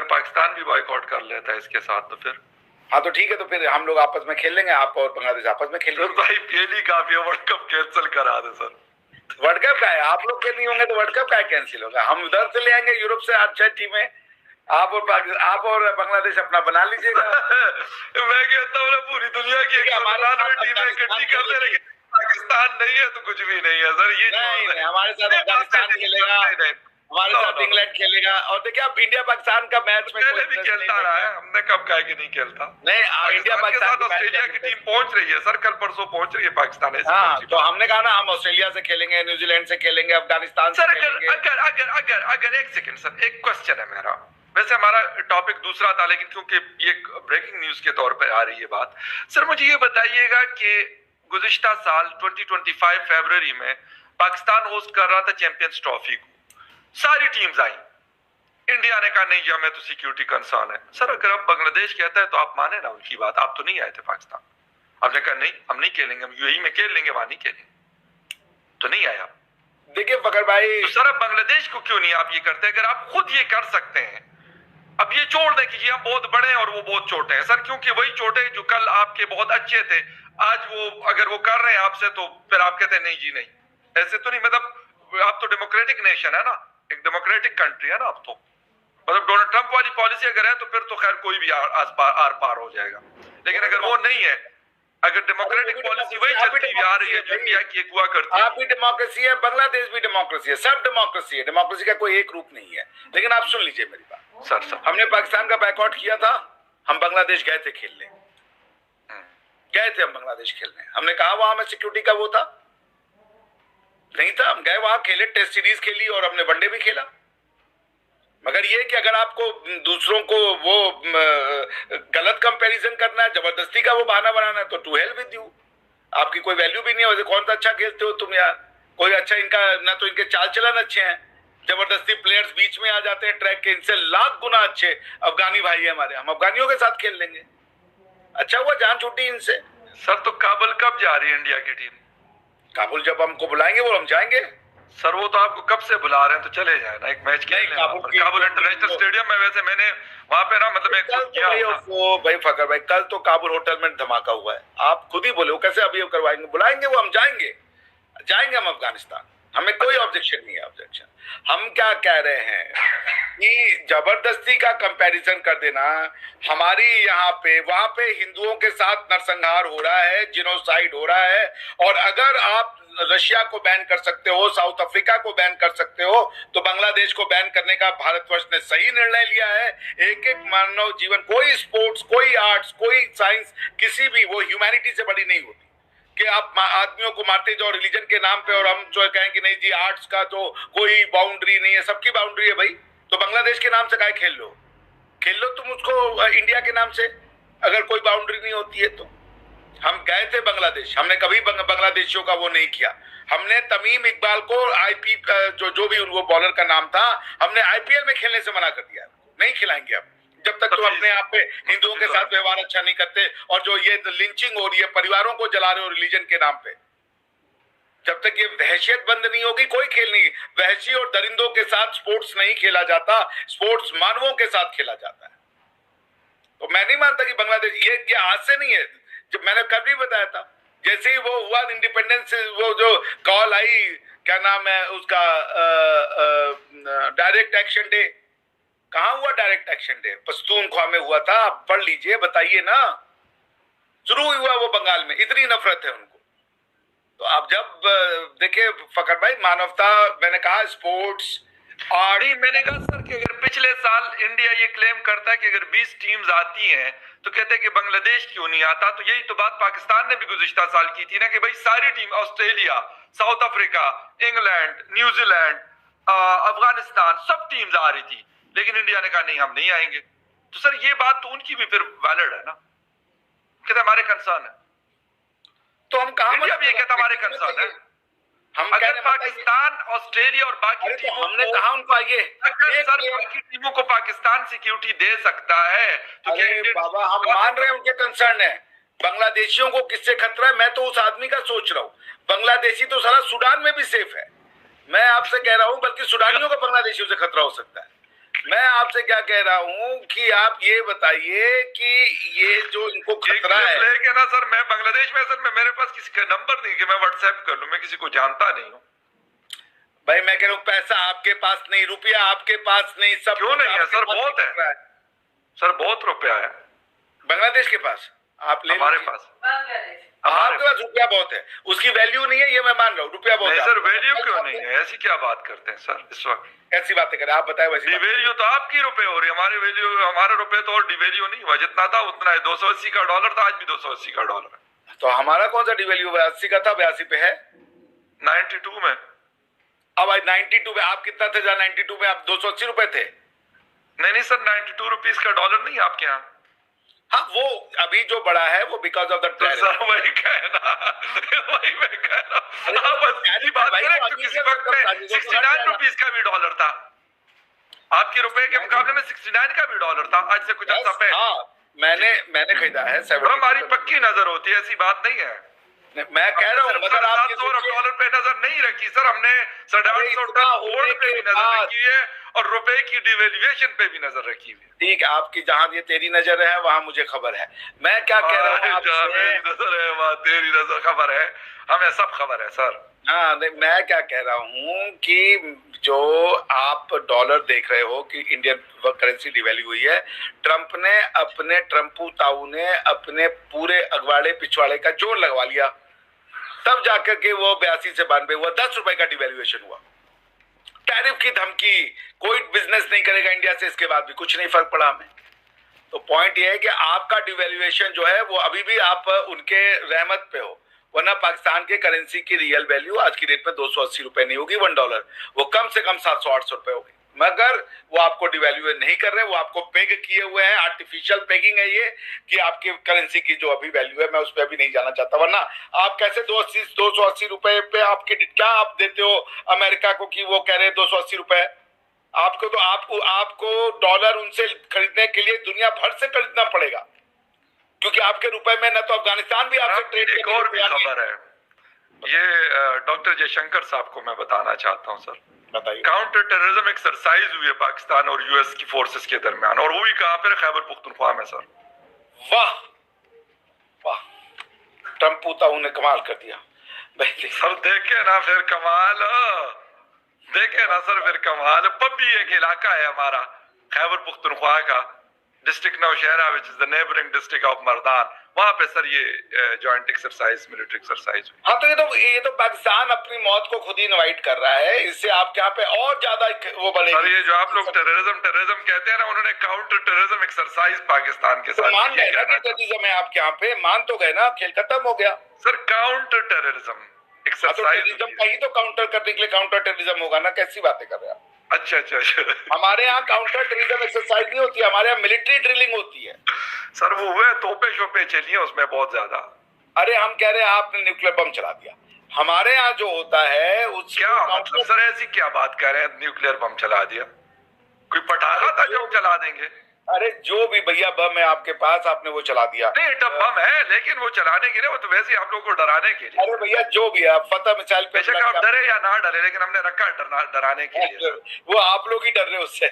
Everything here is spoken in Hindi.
पाकिस्तान भी बॉयकॉट कर लेता है इसके साथ तो फिर हाँ तो ठीक है, तो फिर हम लोग आपस में खेल लेंगे, आप और बांग्लादेश आपस में खेल लेंगे। भाई पहली काफी है, वर्ल्ड कप कैंसिल करा दे सर। वर्ल्ड कप का है, आप लोग के नहीं होंगे तो वर्ल्ड कप का कैंसिल होगा? हम उधर से ले आएंगे यूरोप से 8-6 टीमें, आप और बांग्लादेश अपना बना लीजिएगा। मैं कहता हूँ पूरी दुनिया की 199 टीमें इकट्ठी कर दे, लेकिन पाकिस्तान नहीं है तो कुछ भी नहीं है सर। ये नहीं, हमारे साथ अफगानिस्तान खेलेगा, हमारे साथ इंग्लैंड खेलेगा। और देखिए अब इंडिया पाकिस्तान का मैच में पहले भी खेलता रहा है, हमने कब कहा कि नहीं खेलता। नहीं, इंडिया पाकिस्तान के ऑस्ट्रेलिया की टीम पहुंच रही है सर, कल परसों पहुंच रही है पाकिस्तान। हाँ, तो हमने कहा ना हम ऑस्ट्रेलिया से खेलेंगे, न्यूजीलैंड से खेलेंगे, अफगानिस्तान से खेलेंगे। अगर अगर अगर अगर एक सेकंड सर, एक क्वेश्चन है मेरा। वैसे हमारा टॉपिक दूसरा था, लेकिन क्योंकि ये ब्रेकिंग न्यूज के तौर पर आ रही है बात, सर मुझे ये बताइएगा कि गुज़िश्ता साल 2025 फरवरी में पाकिस्तान होस्ट कर रहा था चैंपियंस ट्रॉफी को, सारी टीम्स आई, इंडिया ने कहा नहीं जी हमें तो सिक्योरिटी कंसर्न है। सर अगर अब बांग्लादेश कहता है तो आप माने ना उनकी बात, आप तो नहीं आए थे पाकिस्तान, आपने कहा नहीं हम नहीं खेलेंगे, हम यूएई में खेल लेंगे, वहां नहीं खेलेंगे, तो नहीं आया। देखिए फकर भाई, तो सर अब बांग्लादेश को क्यों नहीं आप ये करते? अगर आप खुद ये कर सकते हैं, अब ये छोड़ दें कि जी हम बहुत बड़े हैं और वो बहुत छोटे हैं सर, क्योंकि वही छोटे जो कल आपके बहुत अच्छे थे, आज वो अगर वो कर रहे हैं आपसे तो फिर आप कहते हैं नहीं जी नहीं, ऐसे तो नहीं। मतलब आप तो डेमोक्रेटिक नेशन है ना, एक डेमोक्रेटिक कंट्री है ना, आप तो मतलब डोनाल्ड ट्रंप वाली पॉलिसी अगर है तो फिर तो खैर कोई भी आर पार हो जाएगा, लेकिन अगर वो नहीं है, अगर डेमोक्रेटिक पॉलिसी वही चलती आ रही है जो इंडिया की एक हुआ करती है। आप भी डेमोक्रेसी है, बांग्लादेश भी डेमोक्रेसी है, सब डेमोक्रेसी है, डेमोक्रेसी का कोई एक रूप नहीं है। लेकिन आप सुन लीजिए मेरी बात सर, हमने पाकिस्तान का बैकआउट किया था, हम बांग्लादेश गए थे खेलने, गए थे हम बांग्लादेश खेलने, हमने कहा वहां में सिक्योरिटी का वो था नहीं था, हम गए वहां खेले, टेस्ट सीरीज खेली और हमने वनडे भी खेला। मगर ये कि अगर आपको दूसरों को वो गलत कंपैरिजन करना है, जबरदस्ती का वो बहाना बनाना है, तो टू हेल विद यू, आपकी कोई वैल्यू भी नहीं है। कौन सा अच्छा खेलते हो तुम यार, कोई अच्छा इनका ना तो इनके चाल चलन अच्छे हैं, जबरदस्ती प्लेयर्स बीच में आ जाते हैं ट्रैक के, इनसे लाख गुना अच्छे अफगानी भाई है हमारे, हम अफगानियों के साथ खेल लेंगे। अच्छा हुआ जान छूटी इनसे। सर तो काबुल कब जा रही है इंडिया की टीम? काबुल जब हमको बुलाएंगे वो हम जाएंगे सर। वो तो आपको कब से बुला रहे हैं, तो चले जाए ना, एक मैच खेल लें काबुल इंटरनेशनल स्टेडियम में। वैसे मैंने वहां पे ना मतलब एक भाई फकर भाई, कल तो काबुल होटल में धमाका हुआ है, आप खुद ही बोले वो कैसे अभी करवाएंगे, बुलाएंगे वो, हम जाएंगे हम अफगानिस्तान, हमें कोई ऑब्जेक्शन नहीं है। ऑब्जेक्शन हम क्या कह रहे हैं कि जबरदस्ती का कंपैरिजन कर देना, हमारी यहाँ पे वहां पे हिंदुओं के साथ नरसंहार हो रहा है, जिनोसाइड हो रहा है, और अगर आप रशिया को बैन कर सकते हो, साउथ अफ्रीका को बैन कर सकते हो, तो बांग्लादेश को बैन करने का भारतवर्ष ने सही निर्णय लिया है। एक एक मानव जीवन, कोई स्पोर्ट्स, कोई आर्ट्स, कोई साइंस, किसी भी वो ह्यूमैनिटी से बड़ी नहीं होती कि आप आदमियों को मारते जाओ रिलीजन के नाम पे, और हम जो कहें कि नहीं जी आर्ट्स का तो कोई बाउंड्री नहीं है, सबकी बाउंड्री है भाई। तो बांग्लादेश के नाम से काहे खेल लो तुम उसको इंडिया के नाम से, अगर कोई बाउंड्री नहीं होती है तो। हम गए थे बांग्लादेश, हमने कभी बांग्लादेशियों का वो नहीं किया, हमने तमीम इकबाल को जो भी वो बॉलर का नाम था, हमने आईपीएल में खेलने से मना कर दिया, नहीं खिलाएंगे अब जब तक तुम अपने आप पे हिंदुओं के साथ व्यवहार अच्छा नहीं करते, और जो ये लिंचिंग हो रही है, परिवारों को जला रहे हो रिलीजन के नाम पे, जब तक ये वहशियत बंद नहीं होगी कोई खेल नहीं। वहशी और दरिंदों के साथ स्पोर्ट्स नहीं खेला जाता, स्पोर्ट्स मानवों के साथ खेला जाता है। तो मैं नहीं मानता कि बांग्लादेश ये आज से नहीं है, जब मैंने कल भी बताया था, जैसे ही वो हुआ इंडिपेंडेंस, वो जो कॉल आई, क्या नाम है उसका, डायरेक्ट एक्शन डे, कहां हुआ डायरेक्ट एक्शन डे? पश्तूनख्वा में हुआ था, आप पढ़ लीजिए, बताइए ना, शुरू हुआ वो बंगाल में, इतनी नफरत है उनको। तो आप जब देखिए फकर भाई, मानवता, मैंने कहा स्पोर्ट्स और मैंने कहा सर कि अगर पिछले साल इंडिया ये क्लेम करता है कि अगर 20 टीम्स आती हैं तो कहते हैं कि बांग्लादेश क्यों नहीं आता, तो यही तो बात पाकिस्तान ने भी गुज़िश्ता साल की थी ना कि भाई सारी team, Australia, south Africa, England, New Zealand, Afghanistan, सब टीम्स आ रही थी, लेकिन इंडिया ने कहा नहीं हम नहीं आएंगे। तो सर ये बात तो उनकी भी फिर वैलिड है ना, कहते हमारे कंसर्न है, तो हम कहा इंडिया भी ये कहता हमारे कंसर्न है। हम अगर पाकिस्तान, ऑस्ट्रेलिया और बाकी टीमों, हमने कहा उनको आइए, अगर सर बाकी टीमों को पाकिस्तान सिक्योरिटी दे सकता है तो क्या बाबा हम मान रहे हैं उनके कंसर्न है। बांग्लादेशियों को किससे खतरा है, मैं तो उस आदमी का सोच रहा हूँ। बांग्लादेशी तो सारा सूडान में भी सेफ है, मैं आपसे कह रहा हूँ, बल्कि सूडानियों को बांग्लादेशियों से खतरा हो सकता है। मैं आपसे क्या कह रहा हूँ कि आप ये बताइए कि ये जो इनको खतरा है, लेके ना सर, मैं बांग्लादेश में सर, मेरे पास किसी का नंबर नहीं कि मैं व्हाट्सएप कर लूं, मैं किसी को जानता नहीं हूँ भाई। मैं कह रहा हूँ पैसा आपके पास नहीं, रुपया आपके पास नहीं, सब क्यों नहीं है सर? बहुत है सर, बहुत रुपया है बांग्लादेश के पास। आप ले हमारे लीजिए। पास, आपके पास रुपया बहुत है, उसकी वैल्यू नहीं है, ये मैं मान रहा हूँ, रुपया बहुत नहीं है। सर, वैल्यू क्यों नहीं है? ऐसी क्या बात करते हैं सर इस वक्त? कैसी बातें करें आप, बताए वैसी डिवेल्यू तो आपकी रुपए हो रही है, हमारी वैल्यू, हमारे रुपए तो और डिवेल्यू नहीं हुआ, जितना था उतना है। 280 का डॉलर था, आज भी 280 का डॉलर है। तो हमारा कौन सा डिवेल्यू हुआ? 80 का था, 82 पे है 92 में। अब 92 पे आप कितना थे? 92 में आप 280 रुपए थे। नहीं सर, 92 रुपीज का डॉलर नहीं आपके यहाँ। हाँ, वो अभी जो बड़ा है वो बिकॉज ऑफ द तो सर वही कहना, वही मैं कह रहा हूँ। आप बस बात करें तो किसी वक्त में 69 रुपीज का भी डॉलर था, आपके रुपए के मुकाबले में 69 का भी डॉलर था आज से कुछ अर्सा पहले। मैंने खरीदा है। हमारी पक्की नजर होती है, ऐसी बात नहीं है। मैं कह रहा हूँ मगर आप डॉलर पे नजर नहीं रखी सर, हमने 750 गोल्ड पे भी नजर रखी है और रुपए की डिवेल्युएशन पे भी नजर रखी हुई है। ठीक है, आपकी जहां ये तेरी नजर है वहां मुझे खबर है। मैं क्या कह रहा हूँ, मेरी नजर है वहां तेरी नजर, खबर है, हमें सब खबर है सर। हाँ, मैं क्या कह रहा हूँ कि जो आप डॉलर देख रहे हो कि इंडियन करेंसी डिवैल्यू हुई है, ट्रम्पू ताऊ ने अपने पूरे अगवाड़े पिछवाड़े का जोर लगवा लिया, तब जाकर के वो 82 से 92 हुआ, 10 रुपए का डिवैल्यूएशन हुआ। टैरिफ की धमकी, कोई बिजनेस नहीं करेगा इंडिया से, इसके बाद भी कुछ नहीं फर्क पड़ा हमें। तो पॉइंट ये है कि आपका डिवैल्यूएशन जो है वो अभी भी आप उनके रहमत पे हो, वरना पाकिस्तान के करेंसी की रियल वैल्यू आज की डेट में 280 रुपए नहीं होगी, $1, वो कम से कम 700-800 रुपए होगी। मगर वो आपको डिवैल्यू नहीं कर रहे, वो आपको पेग किए हुए हैं, आर्टिफिशियल पेगिंग है ये, कि आपकी करेंसी की जो अभी वैल्यू है, मैं उस पर अभी नहीं जाना चाहता। वरना आप कैसे 280 रुपए पे आपके क्या आप देते हो अमेरिका को कि वो कह रहे हैं 280 रुपए? आपको तो आपको डॉलर उनसे खरीदने के लिए दुनिया भर से खरीदना पड़ेगा, क्योंकि आपके रुपए में न तो अफगानिस्तान भी आपसे ट्रेड। एक और भी खबर है, ये डॉक्टर जयशंकर साहब को मैं बताना चाहता हूँ सर। बताइए। काउंटर टेररिज्म एक्सरसाइज हुई है पाकिस्तान और यूएस की फोर्सेस के दरमियान, और वो भी कहाँ पे? खैबर पुख्तनख्वा में सर। वाह वाह, ट्रम्पू ताऊ ने कमाल कर दिया सर। देखे ना फिर कमाल, देखे ना सर फिर कमाल। पब्बी एक इलाका है हमारा खैबर पुख्तनख्वा का, district Nowshera which is the neighbouring district of Mardan, वहां पे सर ये जॉइंट एक्सरसाइज, मिलिट्री एक्सरसाइज हुई। हाँ, तो ये तो पाकिस्तान अपनी मौत को खुद ही इनवाइट कर रहा है, इससे आपके यहाँ पे और ज्यादा वो बढ़ेगी। सर ये जो आप लोग टेररिज्म कहते हैं ना, उन्होंने काउंटर टेररिज्म एक्सरसाइज पाकिस्तान के साथ मान गए ना कि टेररिज्म है आपके यहाँ पे, मान तो गए ना, खेल खत्म हो गया sir. Counter terrorism exercise, terrorism का ही तो काउंटर करने के लिए काउंटर टेररिज्म होगा ना, कैसी बातें कर रहे हैं आप? अच्छा। हमारे यहाँ काउंटर टेररिज्म एक्सरसाइज नहीं होती है, हमारे यहाँ मिलिट्री ड्रिलिंग होती है सर। वो हुए तोपे शोपे चली है उसमें बहुत ज्यादा। अरे हम कह रहे हैं आपने न्यूक्लियर बम चला दिया, हमारे यहाँ जो होता है उस क्या मतलब सर? ऐसी क्या बात कर रहे हैं, न्यूक्लियर बम चला दिया? कोई पटाखा था जो हम चला देंगे? अरे जो भी भैया बम है आपके पास, आपने वो चला दिया। नहीं एटम बम है, लेकिन वो चलाने के लिए, वो तो वैसे ही आप लोगों को डराने के लिए। अरे भैया जो भी है, फतह मिसाइल पे बेशक आप डरे या ना डरे, लेकिन हमने रखा डराने के लिए। वो आप लोग ही डर रहे हो उससे।